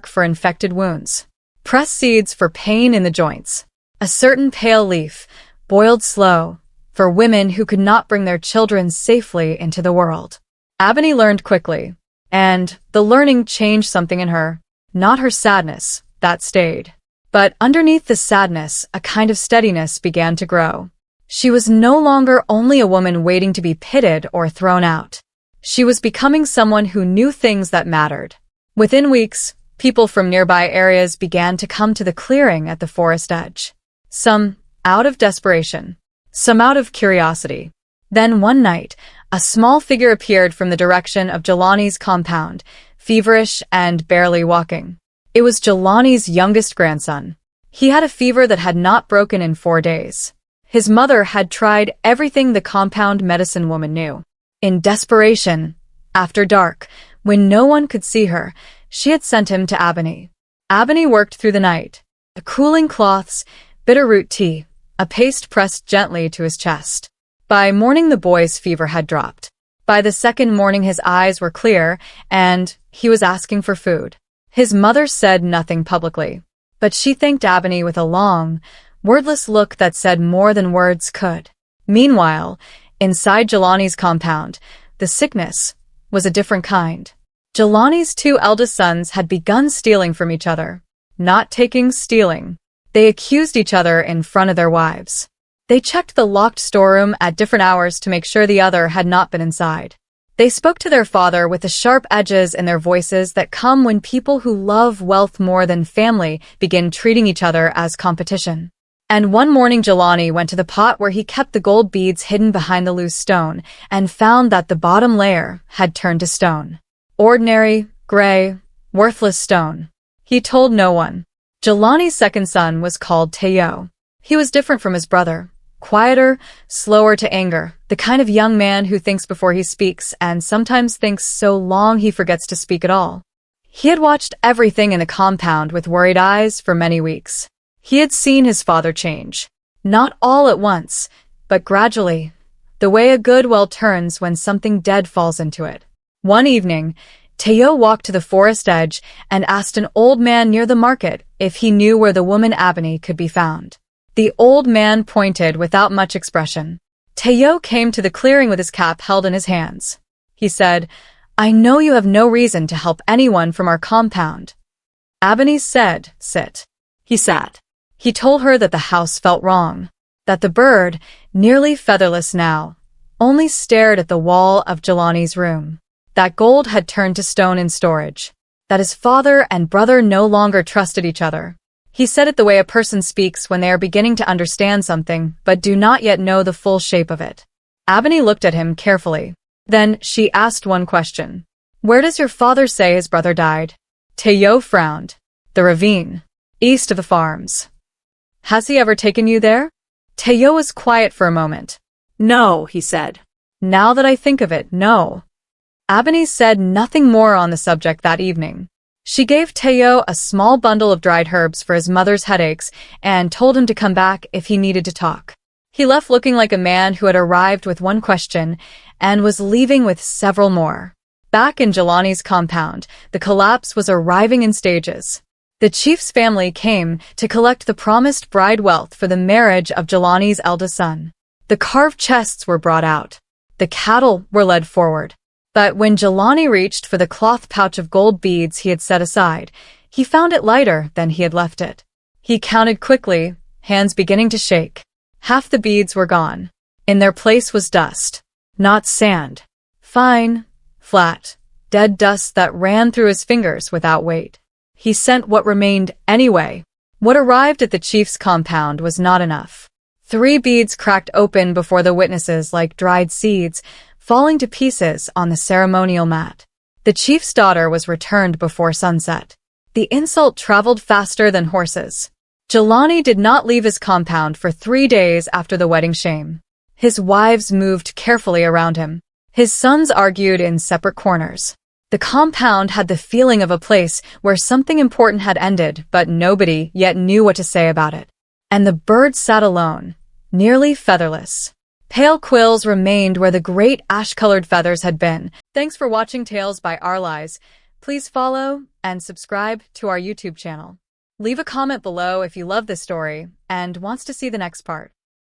for infected wounds. Pressed seeds for pain in the joints. A certain pale leaf, boiled slow, for women who could not bring their children safely into the world. Ebony learned quickly, and the learning changed something in her. Not her sadness, that stayed. But underneath the sadness, a kind of steadiness began to grow. She was no longer only a woman waiting to be pitted or thrown out. She was becoming someone who knew things that mattered. Within weeks, people from nearby areas began to come to the clearing at the forest edge. Some out of desperation, some out of curiosity. Then one night, a small figure appeared from the direction of Jelani's compound, feverish and barely walking. It was Jelani's youngest grandson. He had a fever that had not broken in 4 days. His mother had tried everything the compound medicine woman knew. In desperation, after dark, when no one could see her, she had sent him to Ebony. Ebony worked through the night. The cooling cloths, bitter root tea, a paste pressed gently to his chest. By morning the boy's fever had dropped. By the second morning his eyes were clear, and he was asking for food. His mother said nothing publicly, but she thanked Ebony with a long, wordless look that said more than words could. Meanwhile, inside Jelani's compound, the sickness was a different kind. Jelani's 2 eldest sons had begun stealing from each other. Not taking, stealing. They accused each other in front of their wives. They checked the locked storeroom at different hours to make sure the other had not been inside. They spoke to their father with the sharp edges in their voices that come when people who love wealth more than family begin treating each other as competition. And one morning Jelani went to the pot where he kept the gold beads hidden behind the loose stone and found that the bottom layer had turned to stone. Ordinary, gray, worthless stone. He told no one. Jelani's second son was called Teo. He was different from his brother. Quieter, slower to anger, the kind of young man who thinks before he speaks and sometimes thinks so long he forgets to speak at all. He had watched everything in the compound with worried eyes for many weeks. He had seen his father change. Not all at once, but gradually, the way a good well turns when something dead falls into it. One evening, Teo walked to the forest edge and asked an old man near the market if he knew where the woman Ebony could be found. The old man pointed without much expression. Teo came to the clearing with his cap held in his hands. He said, "I know you have no reason to help anyone from our compound." Ebony said, "Sit." He sat. He told her that the house felt wrong, that the bird, nearly featherless now, only stared at the wall of Jelani's room, that gold had turned to stone in storage, that his father and brother no longer trusted each other. He said it the way a person speaks when they are beginning to understand something but do not yet know the full shape of it. Ebony looked at him carefully. Then she asked one question. "Where does your father say his brother died?" Teo frowned. "The ravine, east of the farms." "Has he ever taken you there?" Teo was quiet for a moment. "No," he said. "Now that I think of it, no." Ebony said nothing more on the subject that evening. She gave Teo a small bundle of dried herbs for his mother's headaches and told him to come back if he needed to talk. He left looking like a man who had arrived with one question and was leaving with several more. Back in Jelani's compound, the collapse was arriving in stages. The chief's family came to collect the promised bride wealth for the marriage of Jelani's eldest son. The carved chests were brought out. The cattle were led forward. But when Jelani reached for the cloth pouch of gold beads he had set aside, he found it lighter than he had left it. He counted quickly, hands beginning to shake. Half the beads were gone. In their place was dust. Not sand. Fine, flat, dead dust that ran through his fingers without weight. He sent what remained anyway. What arrived at the chief's compound was not enough. 3 beads cracked open before the witnesses like dried seeds, falling to pieces on the ceremonial mat. The chief's daughter was returned before sunset. The insult traveled faster than horses. Jelani did not leave his compound for 3 days after the wedding shame. His wives moved carefully around him. His sons argued in separate corners. The compound had the feeling of a place where something important had ended, but nobody yet knew what to say about it. And the bird sat alone, nearly featherless. Pale quills remained where the great ash-colored feathers had been. Thanks for watching Tales by Arlise. Please follow and subscribe to our YouTube channel. Leave a comment below if you love this story and wants to see the next part.